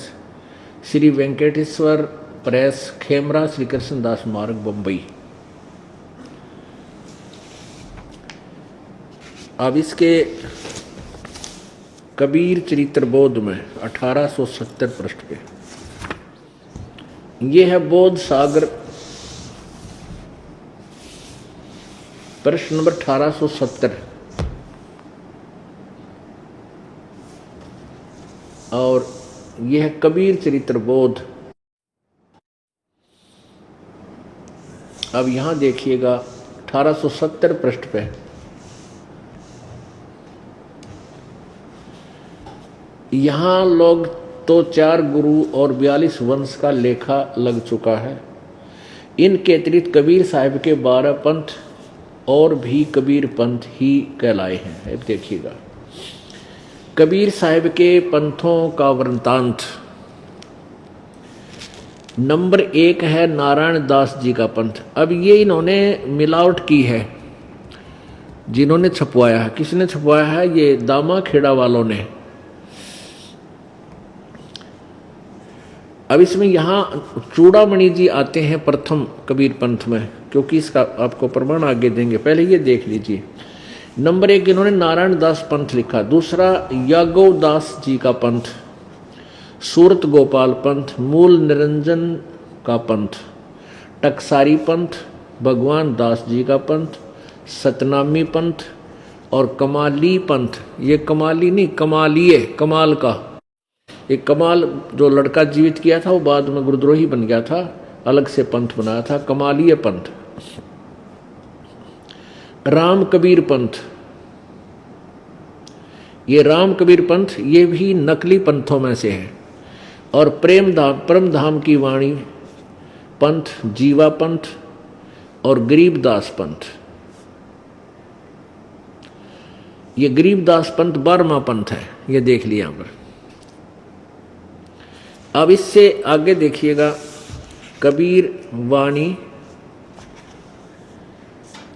श्री वेंकटेश्वर प्रेस, खेमराज श्री कृष्ण दास मार्ग बंबई। अब इसके कबीर चरित्र बोध में 1870 पृष्ठ पे ये है बोध सागर, प्रश्न नंबर 1870, और यह है कबीर चरित्र बोध। अब यहां देखिएगा 1870 पृष्ठ पे यहाँ लोग तो 4 गुरु और 42 वंश का लेखा लग चुका है। इनके अतिरिक्त कबीर साहिब के 12 पंथ और भी कबीर पंथ ही कहलाए हैं। अब देखिएगा कबीर साहिब के पंथों का वृंतांत। नंबर 1 है नारायण दास जी का पंथ। अब ये इन्होंने मिलावट की है, जिन्होंने छपवाया है। किसने छपवाया है? ये दामा खेड़ा वालों ने। अब इसमें यहाँ चूड़ामणि जी आते हैं प्रथम कबीर पंथ में, क्योंकि इसका आपको प्रमाण आगे देंगे, पहले ये देख लीजिए। नंबर 1 इन्होंने नारायण दास पंथ लिखा। दूसरा यागव दास जी का पंथ, सूरत गोपाल पंथ, मूल निरंजन का पंथ, टकसारी पंथ, भगवान दास जी का पंथ, सतनामी पंथ और कमाली पंथ। ये कमाली नहीं, कमालिये, कमाल का। एक कमाल जो लड़का जीवित किया था वो बाद में गुरुद्रोही बन गया था, अलग से पंथ बनाया था, कमालिये पंथ। राम कबीर पंथ, ये राम कबीर पंथ ये भी नकली पंथों में से है। और परम धाम की वाणी पंथ, जीवा पंथ और गरीबदास पंथ। ये गरीबदास पंथ 12वां पंथ है, ये देख लिया यहां पर। अब इससे आगे देखिएगा कबीर वाणी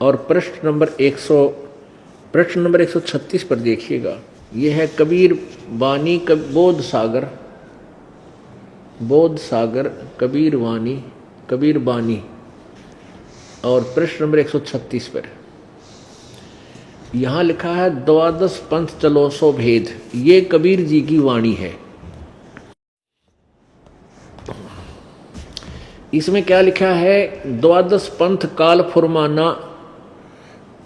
और प्रश्न नंबर 136 पर देखिएगा, यह है कबीर वाणी बोध सागर कबीर वाणी। और प्रश्न नंबर 136 पर यहां लिखा है द्वादश पंथ चलो सो भेद। ये कबीर जी की वाणी है। इसमें क्या लिखा है? द्वादश पंथ काल फुरमाना।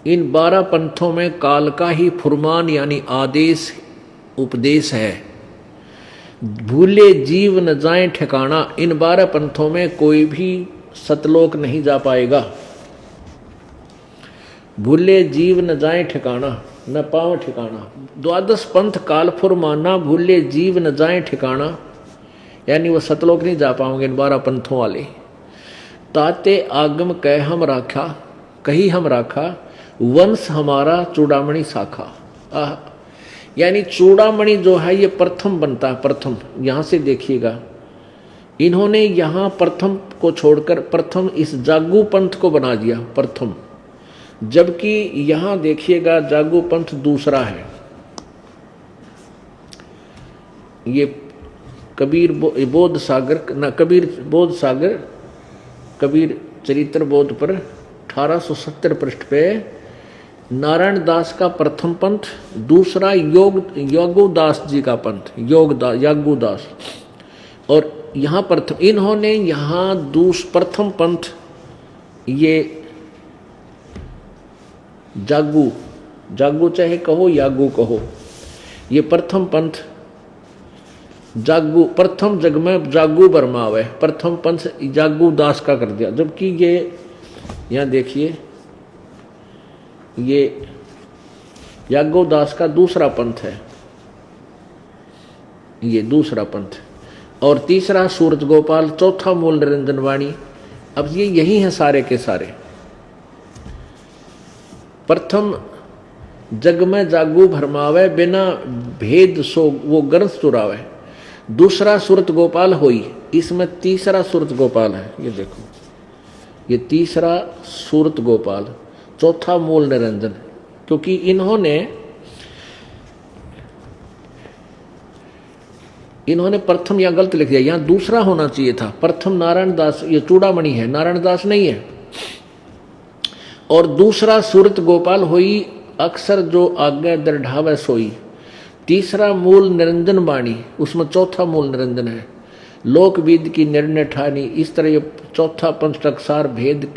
इन 12 पंथों में काल का ही फुरमान यानी आदेश उपदेश है। भूले जीव न जाए ठिकाना। इन 12 पंथों में कोई भी सतलोक नहीं जा पाएगा। भूले जीव न जाए ठिकाना, न पाओ ठिकाना। द्वादश पंथ काल फुरमाना, भूले जीव न जाए ठिकाना, यानी वो सतलोक नहीं जा पाओगे इन 12 पंथों वाले। ताते आगम कही हम राखा, वंश हमारा चूड़ामणि शाखा। यानी चूड़ामणि जो है ये प्रथम बनता है। प्रथम यहां से देखिएगा, इन्होंने यहां प्रथम को छोड़कर प्रथम इस जागू पंथ को बना दिया प्रथम, जबकि यहां देखिएगा जागू पंथ दूसरा है। ये कबीर बोध सागर कबीर चरित्र बोध पर 1870 पृष्ठ पे नारायण दास का प्रथम पंथ, दूसरा योगुदास जी का पंथ, यागुदास। और यहाँ प्रथम इन्होंने यहाँ प्रथम पंथ ये जागू चाहे कहो यागू कहो, ये प्रथम पंथ प्रथम जग में जागू बरमावे, प्रथम पंथ जागू दास का कर दिया। जबकि ये यहाँ देखिए ये यागू दास का दूसरा पंथ है, ये दूसरा पंथ। और तीसरा सूरत गोपाल, चौथा मूल निरंजन वाणी। अब ये यही है सारे के सारे। प्रथम जग में जागू भरमावे, बिना भेद सो वो ग्रंथ चुरावे। दूसरा सूरत गोपाल होई, इसमें तीसरा सूरत गोपाल है। ये देखो, ये तीसरा सूरत गोपाल, चौथा मूल निरंजन। क्योंकि इन्होंने प्रथम यहां गलत लिख दिया, यहां दूसरा होना चाहिए था। प्रथम नारायण दास, ये चूड़ामणि है, नारायण दास नहीं है। और दूसरा सूरत गोपाल होई, अक्सर जो आज्ञा दृढ़ावे सोई। तीसरा मूल निरंजन वाणी, उसमें चौथा मूल निरंजन है। लोक विद की निर्णय ठानी। इस तरह ये चौथा पंच टकसार भेद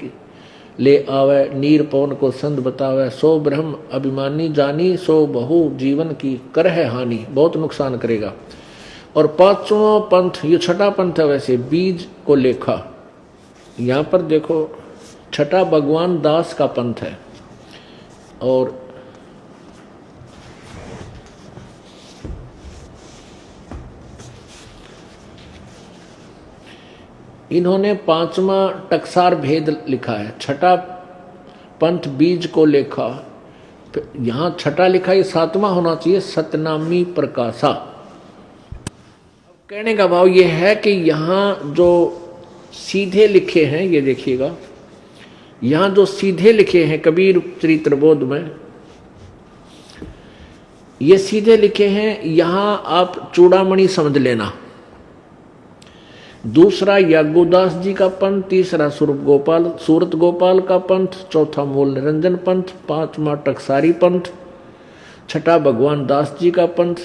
ले आवे, नीर पवन को संत बतावे। सो ब्रह्म अभिमानी जानी, सो बहु जीवन की कर है हानि, बहुत नुकसान करेगा। और पांचवा पंथ, ये छठा पंथ है वैसे, बीज को लेखा। यहां पर देखो छठा भगवान दास का पंथ है। और इन्होंने पांचवा टकसार भेद लिखा है। छठा पंथ बीज को लेखा, यहां छठा लिखा, ये सातवां होना चाहिए, सतनामी प्रकाशा। कहने का भाव ये है कि यहां जो सीधे लिखे हैं, ये देखिएगा, यहां जो सीधे लिखे हैं कबीर चरित्र बोध में, ये सीधे लिखे हैं। यहां आप चूड़ामणि समझ लेना। दूसरा यागुदास जी का पंथ, तीसरा सूरत गोपाल का पंथ, चौथा मूल निरंजन पंथ, पांचवा टकसारी पंथ, छठा भगवान दास जी का पंथ,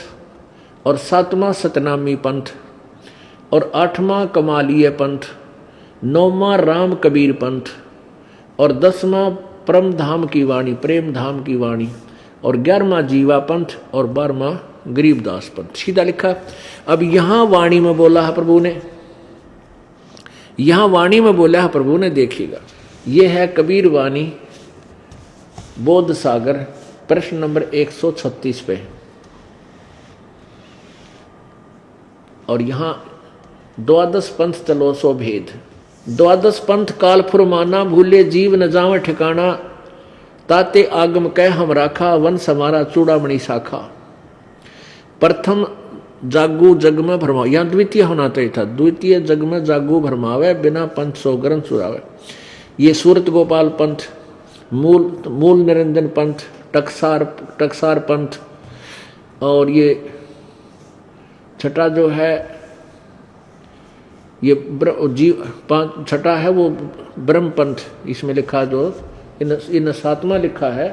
और सातवां सतनामी पंथ, और आठवां कमालीय पंथ, नौवां राम कबीर पंथ, और 10वां परम धाम की वाणी, प्रेम धाम की वाणी, और 11वां जीवा पंथ, और 12वां गरीबदास पंथ। सीधा लिखा। अब यहां वाणी में बोला है प्रभु ने, यहां वाणी में बोला है प्रभु ने, देखिएगा। यह है कबीर वाणी बोध सागर, प्रश्न नंबर 136 पे। और यहां द्वादश पंथ चलो सो भेद। द्वादश पंथ काल फुरमाना, भूले जीव न जावे ठिकाना। ताते आगम कह हम राखा, वंश हमारा चूड़ामणि शाखा। प्रथम जागू जग में भरमावे, यहां द्वितीय होना चाहिए था, द्वितीय जग में जागू भरमावे, बिना पंथ सौ ग्रंथ चुरावे। ये सूरत गोपाल पंथ मूल निरंजन पंथ, टकसार पंथ, और ये छठा जो है ये छठा है वो ब्रह्म पंथ, इसमें लिखा जो इन सातवां लिखा है,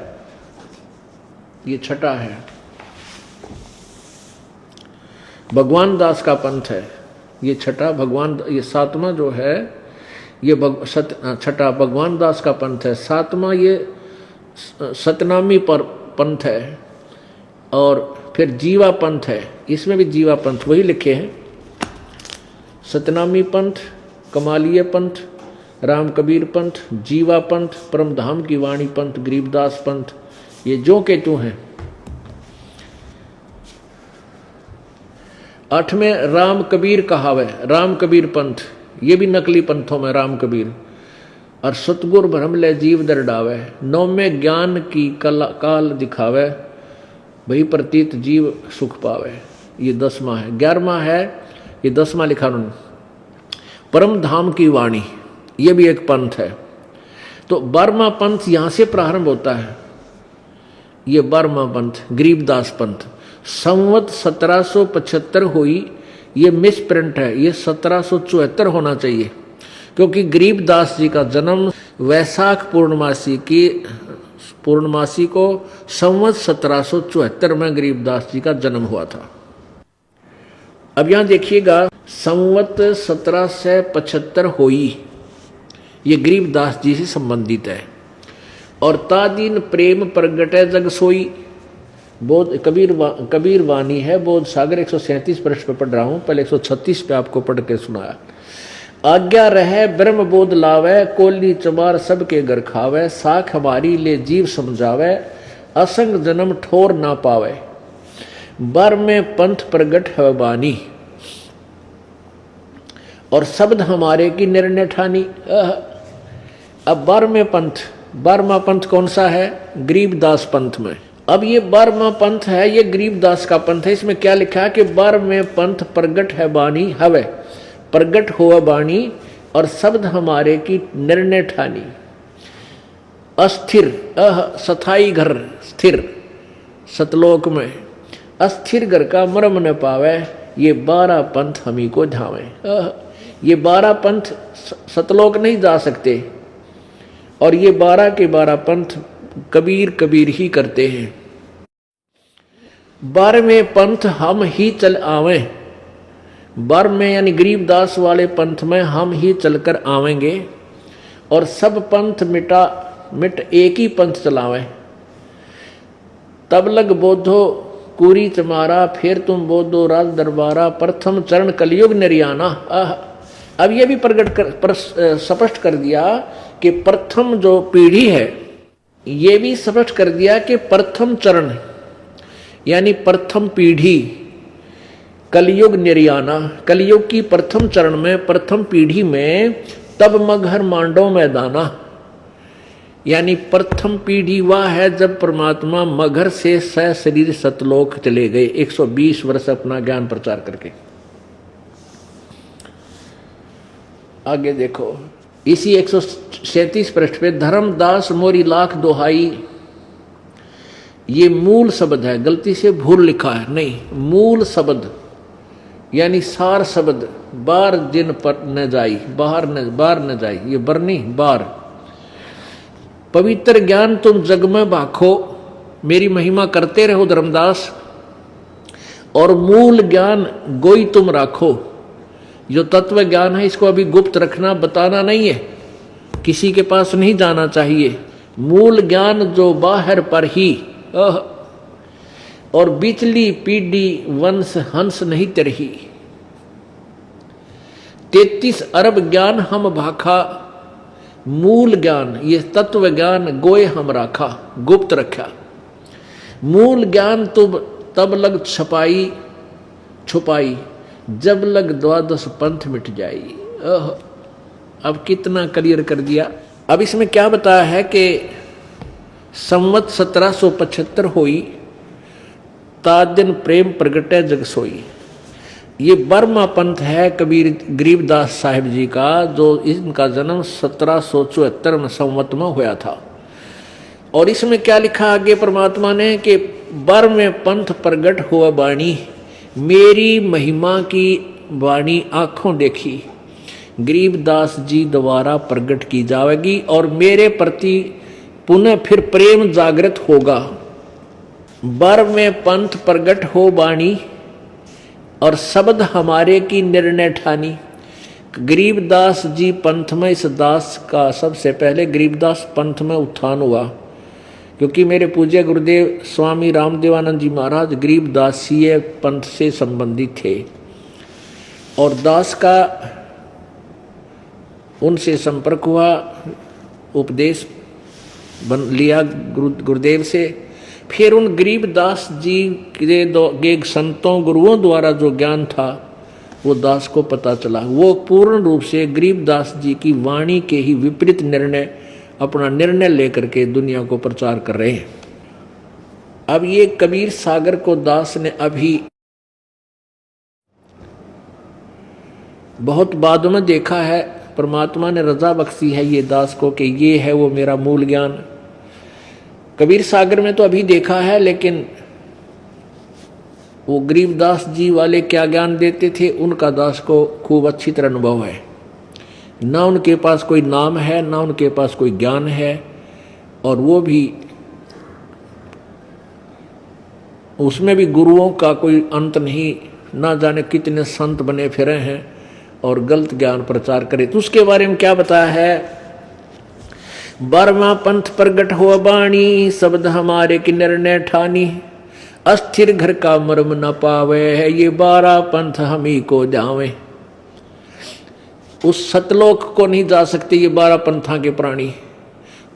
ये छठा है, भगवान दास का पंथ है ये छठा। भगवान, ये सातवां जो है ये छठा भगवान दास का पंथ है, सातवां ये सतनामी पर पंथ है, और फिर जीवा पंथ है, इसमें भी जीवा पंथ वही लिखे हैं, सतनामी पंथ, कमालिया पंथ, राम कबीर पंथ, जीवा पंथ, परमधाम की वाणी पंथ, गरीबदास पंथ, ये जो के तू हैं। 8वें राम कबीर कहावे, राम कबीर पंथ, ये भी नकली पंथों में राम कबीर, और सतगुर भ्रम ले जीव दर डावे। 9वें ज्ञान की काल दिखावे, वही प्रतीत जीव सुख पावे, ये 10वां है। 11वां है, ये 10वां लिखा उन्होंने, परम धाम की वाणी, ये भी एक पंथ है। तो 12वां पंथ यहां से प्रारंभ होता है, ये 12वां पंथ गरीबदास पंथ। संवत 1775 हुई, ये मिस प्रिंट है, ये 1774 होना चाहिए, क्योंकि गरीबदास जी का जन्म वैशाख पूर्णमासी को संवत 1774 में गरीबदास जी का जन्म हुआ था। अब यहां देखिएगा, संवत 1775 हुई, ये गरीबदास जी से संबंधित है। और तादीन प्रेम प्रगटे जग सोई, बोध कबीर वाणी है, बोध सागर 137 पृष्ठ पे पढ़ रहा हूं, पहले 136 पे आपको पढ़ के सुनाया। आज्ञा रहे ब्रह्म बोध लावे, कोली चमार सबके घर खावे, साख हमारी ले जीव समझावे, असंग जन्म ठोर ना पावे, बर में पंथ प्रगट है बानी, और शब्द हमारे की निर्णय ठानी। अब 12वें पंथ, 12वां पंथ कौन सा है? गरीबदास पंथ में। अब ये 12वां पंथ है, ये गरीबदास का पंथ है। इसमें क्या लिखा है कि 12वें पंथ प्रगट है बानी हवे, प्रगट हुआ बानी, और शब्द हमारे की निर्णय ठानी। अस्थिर सथाई घर स्थिर, सतलोक में अस्थिर घर का मरम न पावे, ये 12 पंथ हमी को धावे। ये 12 पंथ सतलोक नहीं जा सकते, और ये 12 के 12 पंथ कबीर ही करते हैं। 12वें पंथ हम ही चल आवे, 12वें यानी गरीबदास वाले पंथ में हम ही चलकर आवेंगे, और सब पंथ मिट एक ही पंथ चलावे। तब लग बोधो कुरी तुम्हारा, फिर तुम बोधो राज दरबारा, प्रथम चरण कलयुग निर्याना। अब ये भी स्पष्ट कर दिया कि प्रथम जो पीढ़ी है, ये भी स्पष्ट कर दिया कि प्रथम चरण यानी प्रथम पीढ़ी कलयुग निर्याना, कलयुग की प्रथम चरण में, प्रथम पीढ़ी में, तब मगहर मांडो मैदाना, यानी प्रथम पीढ़ी वह है जब परमात्मा मगहर से शरीर सतलोक चले गए 120 वर्ष अपना ज्ञान प्रचार करके। आगे देखो, इसी 137 पृष्ठ पे, धर्मदास मोरी लाख दोहाई, ये मूल शब्द है, गलती से भूल लिखा है, नहीं, मूल शब्द यानी सार शब्द। बार जिन पर न जाई, बार न जाई, ये बरनी बार। पवित्र ज्ञान तुम जग में भाखो, मेरी महिमा करते रहो धर्मदास, और मूल ज्ञान गोई तुम राखो। जो तत्व ज्ञान है इसको अभी गुप्त रखना, बताना नहीं है, किसी के पास नहीं जाना चाहिए। मूल ज्ञान जो बाहर पर ही, और बिचली पीढ़ी वंश हंस नहीं तरही। 33 अरब ज्ञान हम भाखा, मूल ज्ञान ये तत्व ज्ञान गोए हम राखा, गुप्त रखा। मूल ज्ञान तब लग छुपाई, जब लग 12 पंथ मिट जाई। अब कितना क्लियर कर दिया। अब इसमें क्या बताया है कि संवत 1775 हुई, ताजन प्रेम प्रगटे जग सोई। ये बर्मा पंथ है गरीबदास साहिब जी का, जो इनका जन्म 1774 में संवत में हुआ था। और इसमें क्या लिखा आगे परमात्मा ने कि बर में पंथ प्रगट हुआ वाणी, मेरी महिमा की वाणी आंखों देखी, गरीबदास जी द्वारा प्रकट की जाएगी और मेरे प्रति पुनः फिर प्रेम जागृत होगा। बर में पंथ प्रगट हो वाणी और शब्द हमारे की निर्णय ठानी। गरीबदास जी पंथ में, इस दास का सबसे पहले गरीबदास पंथ में उत्थान हुआ, क्योंकि मेरे पूज्य गुरुदेव स्वामी रामदेवानंद जी महाराज गरीबदासीय पंथ से संबंधित थे और दास का उनसे संपर्क हुआ, उपदेश लिया गुरुदेव से। फिर उन गरीबदास जी के संतों गुरुओं द्वारा जो ज्ञान था वो दास को पता चला। वो पूर्ण रूप से गरीबदास जी की वाणी के ही विपरीत अपना निर्णय लेकर के दुनिया को प्रचार कर रहे हैं। अब ये कबीर सागर को दास ने अभी बहुत बाद में देखा है, परमात्मा ने रजा बख्शी है ये दास को कि ये है वो मेरा मूल ज्ञान। कबीर सागर में तो अभी देखा है, लेकिन वो गरीबदास जी वाले क्या ज्ञान देते थे उनका दास को खूब अच्छी तरह अनुभव है। ना उनके पास कोई नाम है, ना उनके पास कोई ज्ञान है, और वो भी उसमें भी गुरुओं का कोई अंत नहीं। ना जाने कितने संत बने फिरे हैं और गलत ज्ञान प्रचार करे। तो उसके बारे में क्या बताया है, बारहवां पंथ प्रगट हुआ बाणी, शब्द हमारे की निर्णय ठानी, अस्थिर घर का मर्म न पावे है, ये 12 पंथ हम ही को जावे। उस सतलोक को नहीं जा सकते ये 12 पंथा के प्राणी,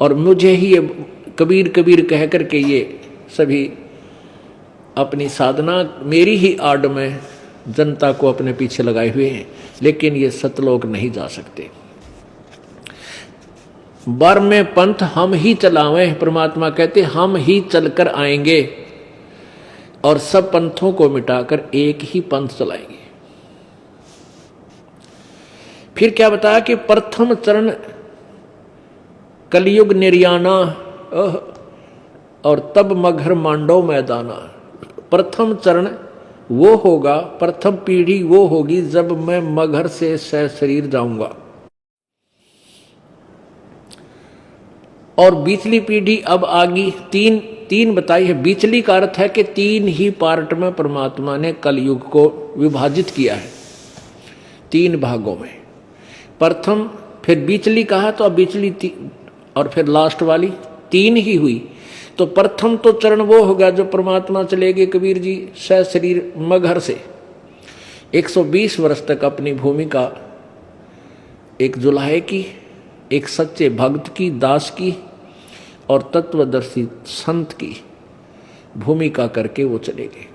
और मुझे ही ये कबीर कबीर कह करके ये सभी अपनी साधना मेरी ही आड़ में जनता को अपने पीछे लगाए हुए हैं, लेकिन ये सतलोक नहीं जा सकते। बर में पंथ हम ही चलावें, परमात्मा कहते हम ही चलकर आएंगे और सब पंथों को मिटाकर एक ही पंथ चलाएंगे। फिर क्या बताया कि प्रथम चरण कलयुग निर्याना और तब मगर मांडव मैदाना। प्रथम चरण वो होगा, प्रथम पीढ़ी वो होगी जब मैं मगर से सह शरीर जाऊंगा, और बीचली पीढ़ी अब आगी। तीन बताई है। बीचली का अर्थ है कि 3 ही पार्ट में परमात्मा ने कलयुग को विभाजित किया है, 3 भागों में। प्रथम, फिर बीचली कहा तो अब बीचली और फिर लास्ट वाली 3 ही हुई। तो प्रथम तो चरण वो होगा जो परमात्मा चलेगे कबीर जी सह शरीर मगहर से 120 वर्ष तक अपनी भूमिका एक जुलाहे की, एक सच्चे भक्त की, दास की और तत्वदर्शी संत की भूमिका करके वो चले गए।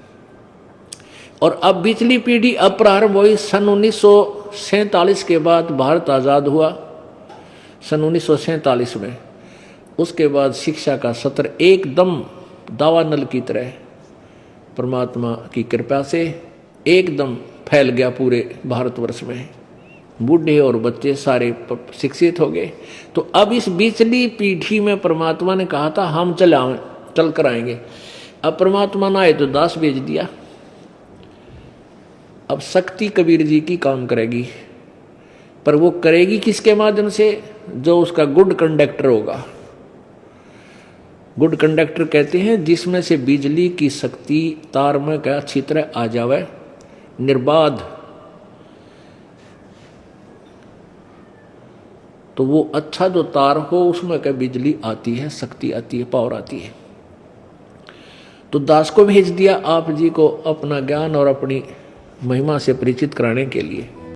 और अब पिछली पीढ़ी अब प्रारंभ हुई सन 1947 के बाद। भारत आज़ाद हुआ सन 1947 में। उसके बाद शिक्षा का सत्र एकदम दावानल की तरह परमात्मा की कृपा से एकदम फैल गया पूरे भारतवर्ष में। बूढ़े और बच्चे सारे शिक्षित हो गए। तो अब इस बीचली पीढ़ी में परमात्मा ने कहा था हम चल कर आएंगे। अब परमात्मा ना आए तो दास भेज दिया। अब शक्ति कबीर जी की काम करेगी, पर वो करेगी किसके माध्यम से? जो उसका गुड कंडक्टर होगा। गुड कंडक्टर कहते हैं जिसमें से बिजली की शक्ति तार में क्या अच्छी तरह आ जावे निर्बाध, तो वो अच्छा जो तार हो उसमें क्या बिजली आती है, शक्ति आती है, पावर आती है। तो दास को भेज दिया आप जी को अपना ज्ञान और अपनी महिमा से परिचित कराने के लिए।